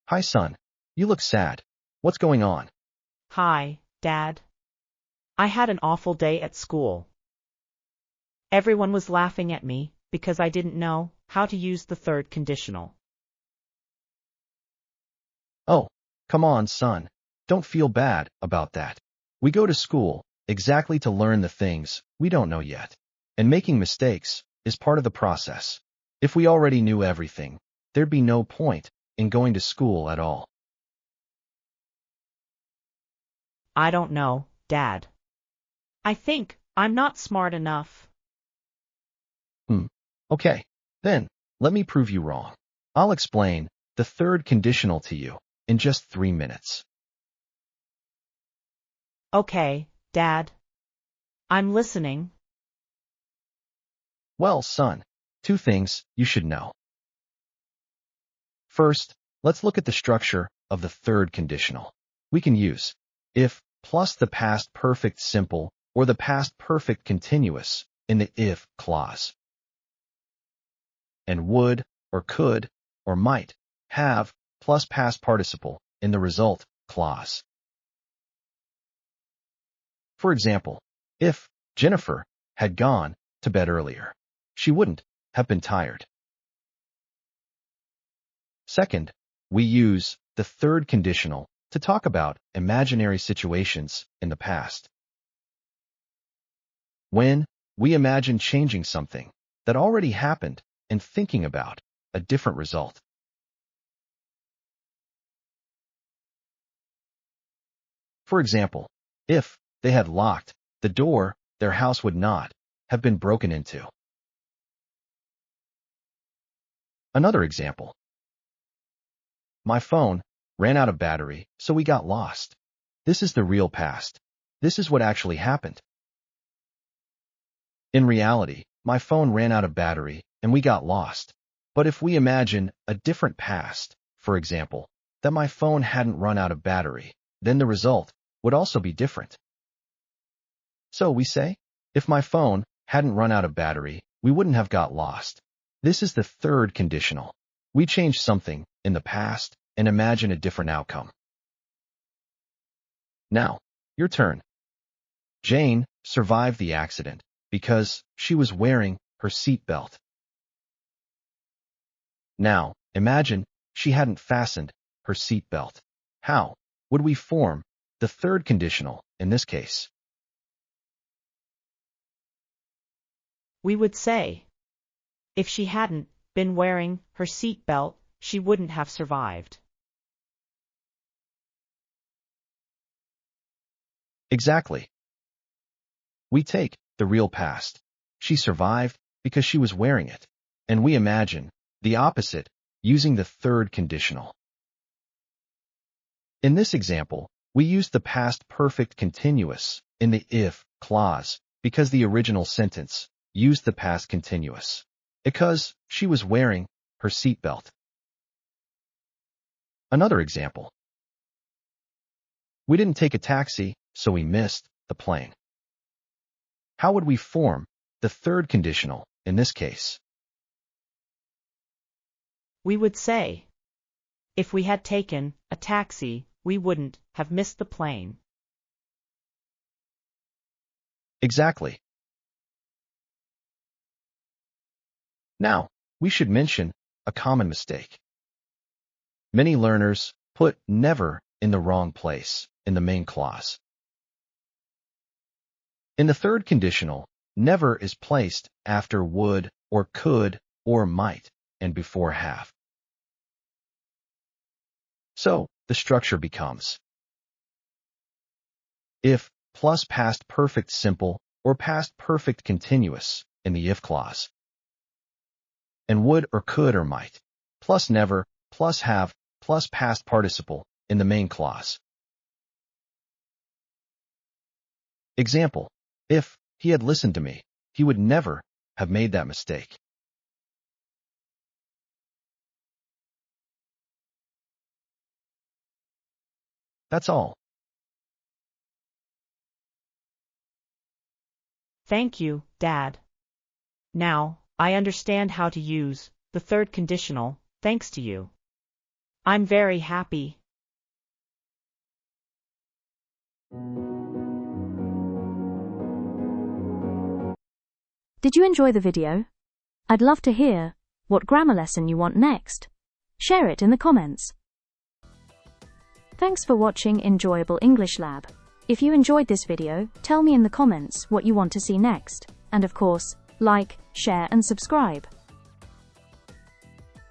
Hi, son. You look sad. What's going on? Hi, Dad. I had an awful day at school. Everyone was laughing at me because I didn't know how to use the third conditional. Oh, come on, son. Don't feel bad about that. We go to school exactly to learn the things we don't know yet. And making mistakes is part of the process. If we already knew everything, there'd be no point in going to school at all. I don't know, Dad. I think I'm not smart enough. Okay, then, let me prove you wrong. I'll explain the third conditional to you in just 3 minutes. Okay, Dad. I'm listening. Well, son, 2 things you should know. First, let's look at the structure of the third conditional. We can use if plus the past perfect simple or the past perfect continuous in the if clause, and would or could or might have plus past participle in the result clause. For example, if Jennifer had gone to bed earlier, she wouldn't have been tired. Second, we use the third conditional to talk about imaginary situations in the past. When we imagine changing something that already happened and thinking about a different result. For example, if they had locked the door, their house would not have been broken into. Another example. My phone ran out of battery, so we got lost. This is the real past. This is what actually happened. In reality, my phone ran out of battery and we got lost. But if we imagine a different past, for example, that my phone hadn't run out of battery, then the result would also be different. So we say, if my phone hadn't run out of battery, we wouldn't have got lost. This is the third conditional. We change something in the past and imagine a different outcome. Now, your turn. Jane survived the accident because she was wearing her seatbelt. Now, imagine she hadn't fastened her seatbelt. How would we form the third conditional in this case? We would say, if she hadn't been wearing her seatbelt, she wouldn't have survived. Exactly. We take the real past. She survived because she was wearing it, and we imagine the opposite using the third conditional. In this example, we used the past perfect continuous in the if clause because the original sentence used the past continuous. Because she was wearing her seatbelt. Another example. We didn't take a taxi, so we missed the plane. How would we form the third conditional in this case? We would say, if we had taken a taxi, we wouldn't have missed the plane. Exactly. Now, we should mention a common mistake. Many learners put never in the wrong place in the main clause. In the third conditional, never is placed after would or could or might and before have. So, the structure becomes if plus past perfect simple or past perfect continuous in the if clause, and would or could or might, plus never, plus have, plus past participle in the main clause. Example, if he had listened to me, he would never have made that mistake. That's all. Thank you, Dad. Now, I understand how to use the third conditional, thanks to you. I'm very happy. Did you enjoy the video? I'd love to hear what grammar lesson you want next. Share it in the comments. Thanks for watching Enjoyable English Lab. If you enjoyed this video, tell me in the comments what you want to see next. And of course, like, share and subscribe.